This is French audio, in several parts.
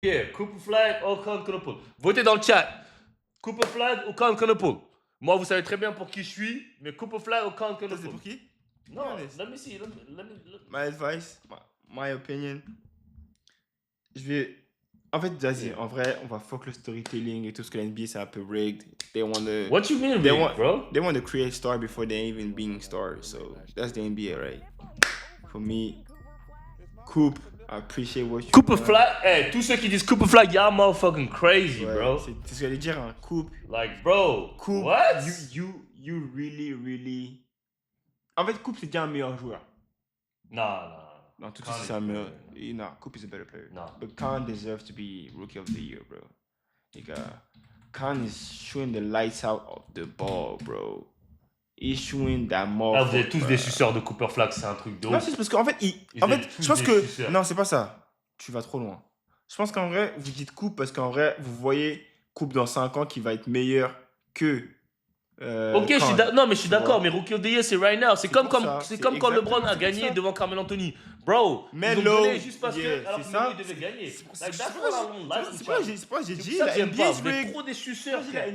Yeah, Cooper Flag ou Khan Konopol. Votez dans le chat. Cooper Flag ou Khan Konopol. Moi, vous savez très bien pour qui je suis, mais Cooper Flag ou Khan Konopol. Ça, c'est pour qui? Non, Be honest. let me see. My advice, my opinion. Je vais. En fait, vas-y, Yeah. en vrai, on va fuck le storytelling et tout ce que l'NBA c'est un peu rigged. They want to. What you mean, They rigged, bro? They want to create star before they even being stars. So that's the NBA, right? For me, Coop, I appreciate what you. Cooper Flag, hey, tous ceux qui disent Cooper Flag, y'all motherfucking crazy, Ouais, bro. c'est ce que j'allais dire, hein. Coop. Like, bro, Coop, what? you really. En fait, Coop c'est déjà un meilleur joueur. Nah. Non, tout de suite, c'est un meilleur. No, Coop is a better player. No. But Khan deserves to be Rookie of the Year, bro. Like, Khan is shooting the lights out of the ball, bro. He's shooting that more. Ah, vous êtes tous des suceurs de Cooper Flag, c'est un truc de Non, ouf. c'est parce qu'en fait, je pense que. Non, c'est pas ça. Tu vas trop loin. Je pense qu'en vrai, vous dites Coop parce qu'en vrai, vous voyez Coop dans 5 ans qui va être meilleur que. Ok, non, mais je suis d'accord, mais Rookie of the Year, c'est right now. C'est comme quand LeBron a gagné devant Carmelo Anthony. Bro, Melo, ils ont donné juste parce que alors c'est que Melo ça. il devait gagner. C'est Like, pas j'ai dit, ça la que j'aime NBA pas. is Vous êtes rigged. trop des suceurs, frère.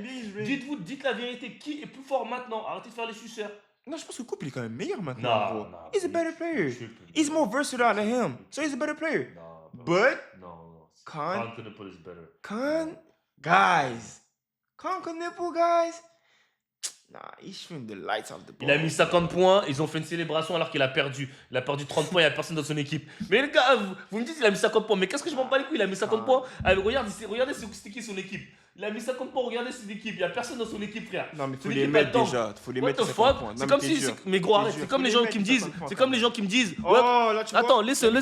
Dites la vérité. Qui est plus fort maintenant? Arrêtez de faire les suceurs. Non, je pense que Coop il est quand même meilleur maintenant, bro. Non. He's a better player. He's more versatile than him. So he's a better player. No, But no. Khan Konopol is better. Khan guys. Nah, he's shooting the lights off the ball. Il a mis 50 points, ils ont fait une célébration alors qu'il a perdu. Il a perdu 30 points, il n'y a personne dans son équipe. Mais les gars, vous me dites qu'il a mis 50 points, mais qu'est-ce que je m'en bats les couilles, il a mis 50 points. Regardez c'était qui son équipe. Il a mis 50 points, regardez cette équipe, il n'y a personne dans son équipe, frère. Non, mais faut les mettre déjà. Faut les mettre 50 points. C'est comme si. Mais gros, arrête, c'est comme les gens qui me disent. C'est comme les gens qui me disent. Oh, là, tu vois. Attends, listen.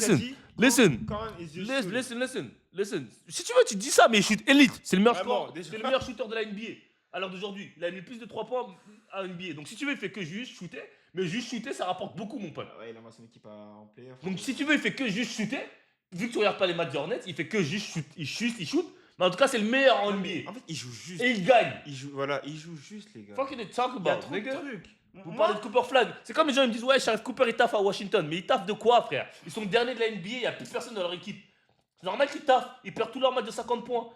Si tu veux, tu dis ça, mais il shoot élite. C'est le meilleur shooter de la NBA. À l'heure d'aujourd'hui, il a mis plus de 3 points à NBA. Donc si tu veux, il fait que juste shooter. Mais juste shooter, ça rapporte beaucoup, mon pote. Ouais, il a son équipe en player. Donc si tu veux, il fait que juste shooter. Vu que tu regardes pas les matchs d'Hornets, il fait que juste shoot, il shoot. Mais en tout cas, c'est le meilleur en NBA. En fait, il joue juste. Et il gagne. Il joue juste, les gars. Fucking talk Il y a about, trop de nigga. trucs. Vous parlez de Cooper Flag. C'est comme les gens ils me disent, ouais, Charles Cooper, il taffe à Washington. Mais il taffe de quoi, frère? Ils sont derniers de la NBA, il n'y a plus personne dans leur équipe. C'est normal qu'ils taffent. Ils perdent tous leurs matchs de 50 points.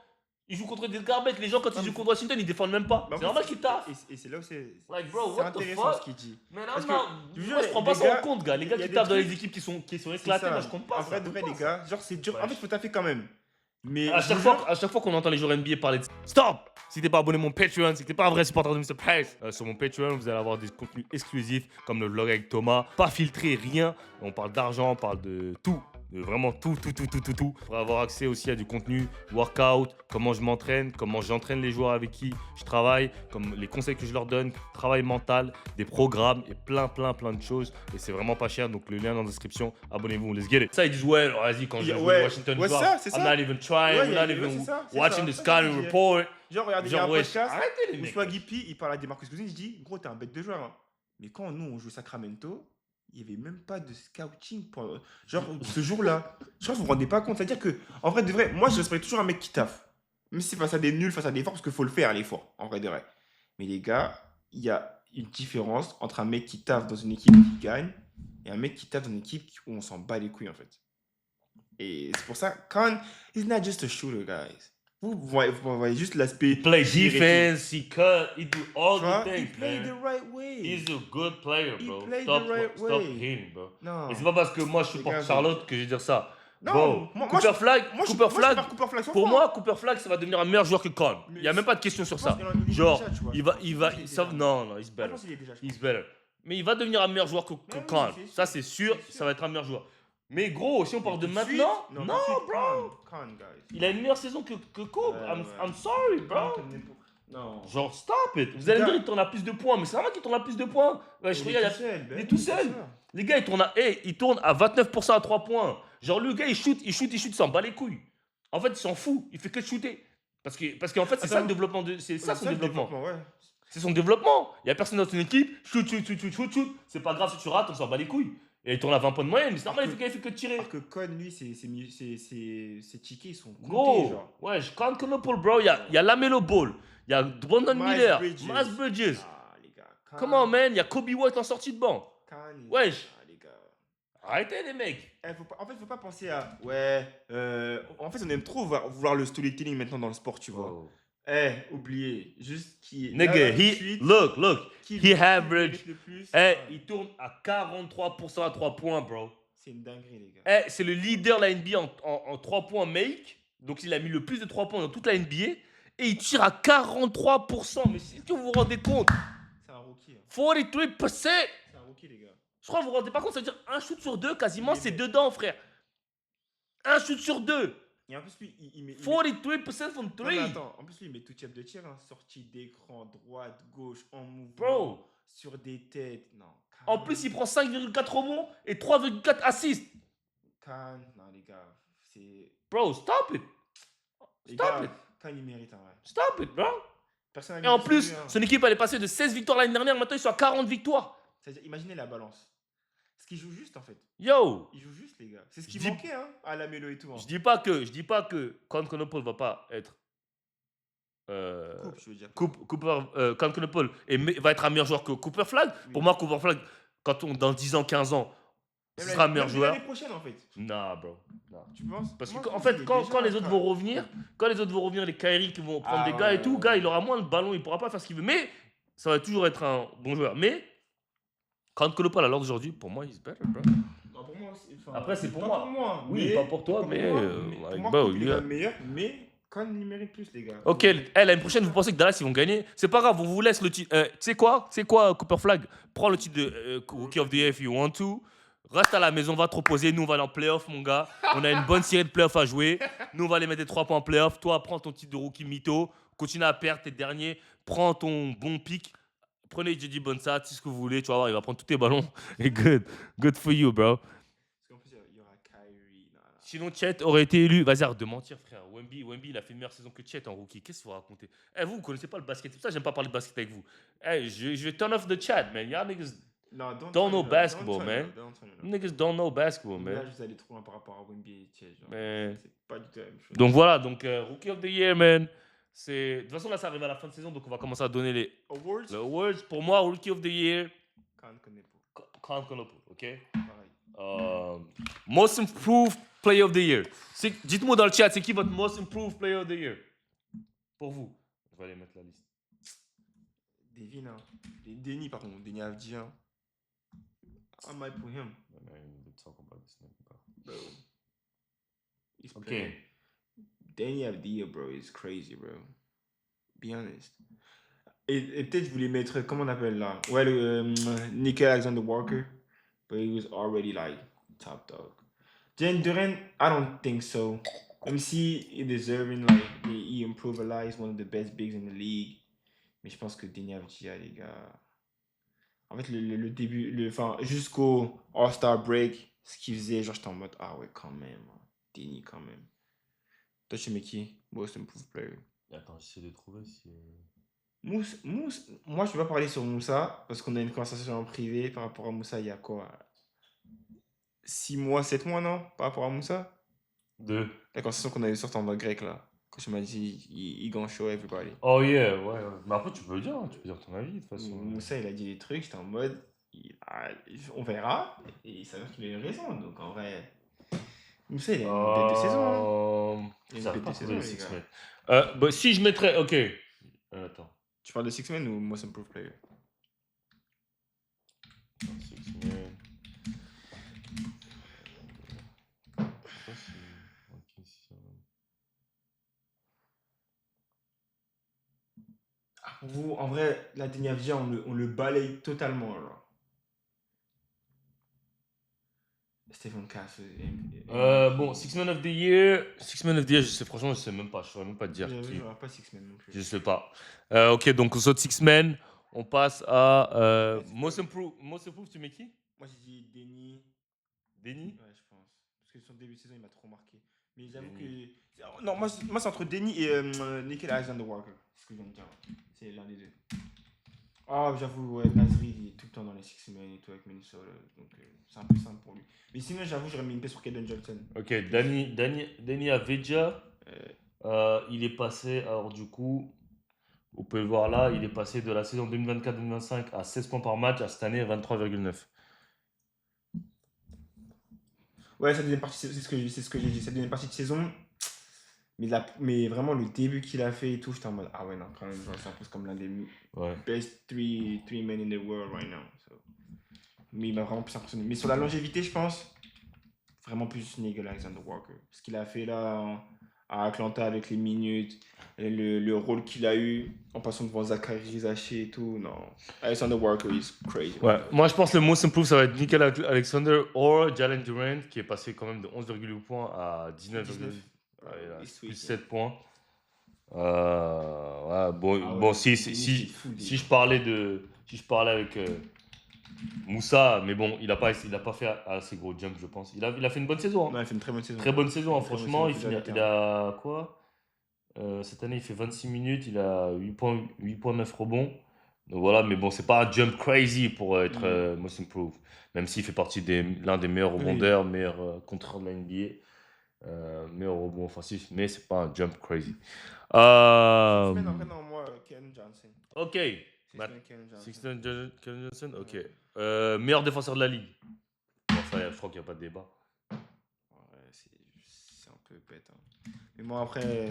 Ils jouent contre des garbage. Les gens, quand ils jouent contre Washington, ils défendent même pas. C'est normal qu'ils taffent. Et c'est là où c'est. Like, bro, c'est what the intéressant fuck? ce qu'il dit. Mais non, Parce que, moi, je prends pas les ça gars, en compte, gars. Les gars il y a qui des taffent dans les trucs- équipes qui sont C'est éclatées, ça. moi je compte pas. En vrai, de vrai, les gars, genre, c'est dur. En fait, faut taffer quand même. Mais À chaque fois qu'on entend les joueurs NBA parler de stop! Si t'es pas abonné à mon Patreon, c'est que t'es pas un vrai supporter de Mr. Price. Sur mon Patreon, vous allez avoir des contenus exclusifs comme le vlog avec Thomas, pas filtré, rien. On parle d'argent, on parle de tout. De vraiment tout. Pour avoir accès aussi à du contenu, workout, comment je m'entraîne, comment j'entraîne les joueurs avec qui je travaille, comme les conseils que je leur donne, travail mental, des programmes et plein de choses. Et c'est vraiment pas cher, donc le lien dans la description. Abonnez-vous, let's get it. Ça, ils disent, ouais, alors, vas-y, quand je joue à Washington, ouais, ça, c'est I'm ça. not even trying, Ouais, we're not even c'est watching the ça, scouting report. Genre, regardez, il y a un Genre, ouais, podcast arrêtez les où mecs. Swaggy P, il parle à Demarcus Cousins, il dit, gros, t'es un bête de joueur. Hein. Mais quand nous, on joue Sacramento, il n'y avait même pas de scouting. Genre, ce jour-là, je crois que vous vous rendez pas compte. C'est-à-dire que, en vrai, de vrai, moi, je respecte toujours un mec qui taffe. Même si c'est face à des nuls, face à des forts, parce qu'il faut le faire, l'effort, en vrai de vrai. Mais les gars, il y a une différence entre un mec qui taffe dans une équipe qui gagne et un mec qui taffe dans une équipe où on s'en bat les couilles, en fait. Et c'est pour ça, Khan, he's not just a shooter, guys. Vous voyez juste l'aspect. Play defense, he cut, he do all the things, he played man. the right way. He's a good player, bro. He played Stop the right stop way. hating, bro. Non. Et c'est pas parce que moi je supporte gars, Charlotte que je vais dire ça. Non, Bro, moi, Cooper Flag, moi, je Cooper préfère Flag, Cooper Flag sans pour foi. moi, Cooper Flag, ça va devenir un meilleur joueur que Khan. Il n'y a même pas de question sur Je pense ça. qu'il en est Genre, déjà, tu vois. il va, qu'il est ça, déjà. non, he's Je better. pense qu'il est déjà, je pense. He's better. Mais il va devenir un meilleur joueur que oui, Khan. c'est sûr. Ça, c'est sûr, C'est sûr. ça va être un meilleur joueur. Mais gros, si on parle de Tout suite, maintenant, tout de non, suite, bro. Khan, guys. Il a une meilleure saison que Coupe. Ouais, I'm sorry, bro. Non. Genre, stop it. Vous allez me gars- dire qu'il tourne à plus de points, mais c'est normal qu'il tourne à plus de points. Ouais, je regarde, il est tout seul. Les gars, il tourne à 29% à 3 points. Genre, le gars, il shoot, il s'en bat les couilles. En fait, il s'en fout. Il fait que shooter. Parce qu'en fait, c'est ça le développement. C'est ça son développement. Ouais. C'est son développement. Il n'y a personne dans son équipe. Shoot. C'est pas grave si tu rates, on s'en bat les couilles. Et il tourne à 20 points de moyenne. Mais c'est normal, il fait que tirer. Alors que Con, lui, ses tickets, ils sont comptés, Gros, genre. ouais, je compte que le Paul, bro. Il y a Lamelo Ball. Il y a Brandon Miller. Miles Bridges. Ah, les gars. Come on, man. Il y a Kobe White en sortie de banc. Khan, Wesh. ah, les gars. Arrêtez les mecs. En fait, faut pas penser à. Ouais. En fait, on aime trop vouloir le storytelling maintenant dans le sport, tu vois. Bro. Oubliez. Juste qui est là, Nigga, tout de he suite. look, Qui he le average. mérite le plus. Il tourne à 43% à 3 points, bro. C'est une dinguerie, les gars. C'est le leader de la NBA en 3 points make. Donc il a mis le plus de 3 points dans toute la NBA. Et il tire à 43%. Mais est-ce que vous vous rendez compte? C'est un rookie. 43%. C'est un rookie, les gars. Je crois que vous vous rendez pas compte, ça veut dire un shoot sur deux, quasiment, Mais- c'est dedans, frère. Un shoot sur deux. Et en plus, lui, il met. 43% from Non, mais 3. attends, en plus, lui, il met tout type de tir. Hein. Sortie d'écran, droite, gauche, en mouvement. Bro. Sur des têtes. Non. En plus, il prend 5,4 rebonds et 3,4 assists. Non, les gars. C'est. Bro, stop it. Les Stop gars, it. quand il mérite, en vrai. Stop it, bro. Personne Et en plus, son équipe, elle est passée de 16 victoires l'année dernière, maintenant ils sont à 40 victoires. C'est-à-dire, imaginez la balance. Ce qu'il joue juste, en fait. Yo. Il joue juste, les gars. C'est ce qui Je dis- manquait, hein, à la mélo et tout. Hein. Je dis pas que Conconopole va pas être. Coupe, je veux dire. Conconopole va être un meilleur joueur que Cooper Flag. Oui. Pour moi, Cooper Flag, dans 10 ans, 15 ans, ce sera un meilleur joueur. L'année prochaine, en fait. Nah, bro. Nah. Tu penses? Parce Moi, que, je en pense fait, qu'il est quand déjà les autres un- vont revenir, les Kyrie qui vont prendre Ah, des gars et ouais, tout, ouais, gars, ouais. il aura moins de ballon, il pourra pas faire ce qu'il veut. Mais ça va toujours être un bon joueur. Mais, Conconopole, à l'heure d'aujourd'hui, pour moi, he's better, bro. Non, pour moi aussi, enfin, Après, c'est pour pas moi. Pour moi Oui, mais- pas pour toi, pas mais, moi, like, pour moi, bro, Coupe, il est yeah. pas le meilleur, mais quand il mérite plus, les gars. Ok, l'année prochaine, vous pensez que Dallas, ils vont gagner? C'est pas grave, on vous laisse le titre. Tu sais quoi, Cooper Flag? Prends le titre de Rookie of the Year if you want to. Reste à la maison, va te reposer. Nous, on va aller en playoff, mon gars. On a une bonne série de playoffs à jouer. Nous, on va aller mettre des 3 points en playoff. Toi, prends ton titre de rookie mytho. Continue à perdre, t'es dernier. Prends ton bon pick. Prenez JD Bonsa, c'est ce que vous voulez. Tu vas voir, il va prendre tous tes ballons. Et good for you, bro. Parce qu'en plus, il y aura Kyrie. Non, non. Sinon, Chet aurait été élu. Vas-y, arrête de mentir, frère. Wemby, il a fait une meilleure saison que Chet en rookie. Qu'est-ce que vous racontez? Vous connaissez pas le basket. C'est pour ça que j'aime pas parler de basket avec vous. Je vais turn off the chat, man. Y'all niggas Non, don't know basketball, turn man. it up, don't turn it up. Niggas don't know basketball, Mais là, man. vous allez trop loin par rapport à Wemby et Chet. genre. Mais- C'est pas du tout la même chose. Donc voilà, Rookie of the Year, man. De toute façon, là, ça arrive à la fin de saison, donc on va commencer à donner les Awards, awards. Pour moi, Rookie of the Year, quand on connaît pas. Conconopole, ok? Pareil. Most Improved Player of the Year. Dites-moi dans le chat, c'est qui votre Most Improved Player of the Year? Pour vous. Je vais aller mettre la liste. Devin, hein. Denis, par contre. Denis Avdija. I might put him. Bro. He's Ok. playing. Danny Avdija, bro, is crazy, bro. Be honest. Et peut-être je voulais mettre, comment on appelle là? Ouais, Nickel Alexander Walker. But he was already like top dog. Jalen Duran, I don't think so. Même si he deserving, like, he improved a lot. He's one of the best bigs in the league. Mais je pense que Danny Avdija, les gars. En fait, le début, enfin, jusqu'au All-Star break, ce qu'il faisait, genre, j'étais en mode, ah ouais, quand même. Danny, quand même. Toi, tu mets qui? Most Improved Player. Attends, j'essaie de trouver si. Moussa, moi je ne vais pas parler sur Moussa parce qu'on a une conversation en privé par rapport à Moussa il y a quoi? 6 mois, 7 mois, non? Par rapport à Moussa? Deux. La conversation qu'on avait sortie en mode grec là. Quand tu m'as dit, il gonna show everybody. Oh yeah, ouais. Mais après, tu peux le dire, hein, tu peux dire ton avis de toute façon. Moussa il a dit des trucs, j'étais en mode, on verra. Et ça veut dire qu'il a une raison. Donc en vrai, Moussa il a une bête de saison. Hein. Il a Ça une va bête pas de saison, trouver les Six gars. Men. Bah, si je mettrais. Ok. Attends. Tu parles de Six Men ou Most Improved Player? Six Men. Pour vous, en vrai, la Danny Avdija, on le balaye totalement. Genre. Stephen Cass. Bon, Six Men of the Year, franchement, je sais même pas. Je saurais même pas te dire J'avoue, qui. j'aurais pas Six Men non plus. Je sais pas. Ok, donc aux autres Six Men, on passe à Most Improved, tu mets qui? Moi, j'ai dit Danny. Denny? Ouais, je pense. Parce que son début de saison, il m'a trop marqué. Mais j'avoue que. Non, moi, c'est entre Danny et Nickel Alexander Walker. C'est ce que je viens de dire. C'est l'un des deux. Ah, j'avoue, ouais, Nasri, il est tout le temps dans les Six Men et tout avec Minnesota. Donc, c'est un peu simple pour lui. Mais sinon, j'avoue, j'aurais mis une pièce sur Keldon Johnson. Ok, Danny Avdija, il est passé, alors du coup, vous pouvez le voir là, il est passé de la saison 2024-2025 à 16 points par match à cette année 23,9. Ouais, ça deuxième partie, c'est ce que j'ai dit. Cette deuxième partie de saison, mais vraiment le début qu'il a fait et tout, j'étais en mode, ah ouais, non, quand même, genre, ça pose comme l'un des Ouais. best three men in the world right now. So. Mais il m'a vraiment plus impressionné. Mais sur la longévité, je pense, vraiment plus Nickel Alexander Walker. Ce qu'il a fait là à Atlanta avec les minutes, et le rôle qu'il a eu en passant devant Zachary Rizaché et tout, non. Alexander Walker is crazy. Ouais, moi je pense que le most improved ça va être Nickel Alexander ou Jalen Durant qui est passé quand même de 11,8 points à 19, 19. ouais, là, This plus week, 7 points. Ouais, bon, Ah bon ouais, si, c'est si, fou, si je parlais avec Moussa, mais bon, il a pas fait assez gros jump, je pense. Il a fait une bonne saison. Non, il fait une très bonne saison. Très bonne saison, Il hein, fait une très bonne franchement. saison, Il a quoi cette année, il fait 26 minutes, il a 8,9 rebonds. Donc voilà, mais bon, c'est pas un jump crazy pour être most improved. Même s'il fait partie l'un des meilleurs Oui. rebondeurs, meilleur contreur de la NBA, meilleur rebond offensif, mais c'est pas un jump crazy. Six-man, après, non, moi, Ken Johnson. Ok. Six-man, Ken Johnson. Sixten Johnson, ok. Ouais. Meilleur défenseur de la ligue. Bon, ça, je crois qu'il n'y a pas de débat. Ouais, c'est un peu bête. Hein. Mais moi, après.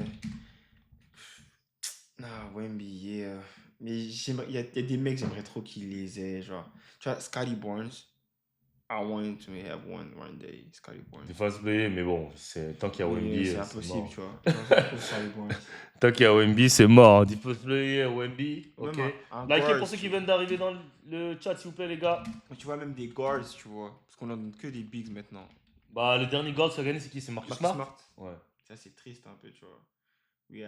Ah, Wemby, yeah. Mais il y a des mecs, j'aimerais trop qu'ils les aient. Genre, tu vois, Scotty Barnes. I want to have one day, Scotty Barnes. Défense player, mais bon, tant qu'il y a Mais Wemby, c'est c'est impossible, mort. tu vois. C'est impossible, Scotty Barnes. Tant qu'il y a Wemby, c'est mort. Defense player, Wemby, ok. Même un Likez guard, pour ceux qui tu- viennent d'arriver dans le chat, s'il vous plaît, les gars. Mais tu vois, même des guards, tu vois. Parce qu'on a que des bigs maintenant. Bah, le dernier guard qui a gagné, c'est qui? C'est Marcus Marcus Smart? Smart. Ouais. Ça, c'est triste un peu, tu vois. We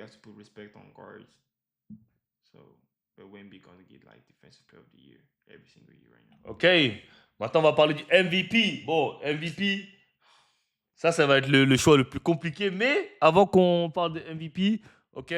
have to put respect on guards. So, but Wemby gonna get like defensive player of the year every single year right now. Ok. Maintenant, on va parler du MVP. Bon, MVP, ça va être le choix le plus compliqué. Mais avant qu'on parle de MVP, ok.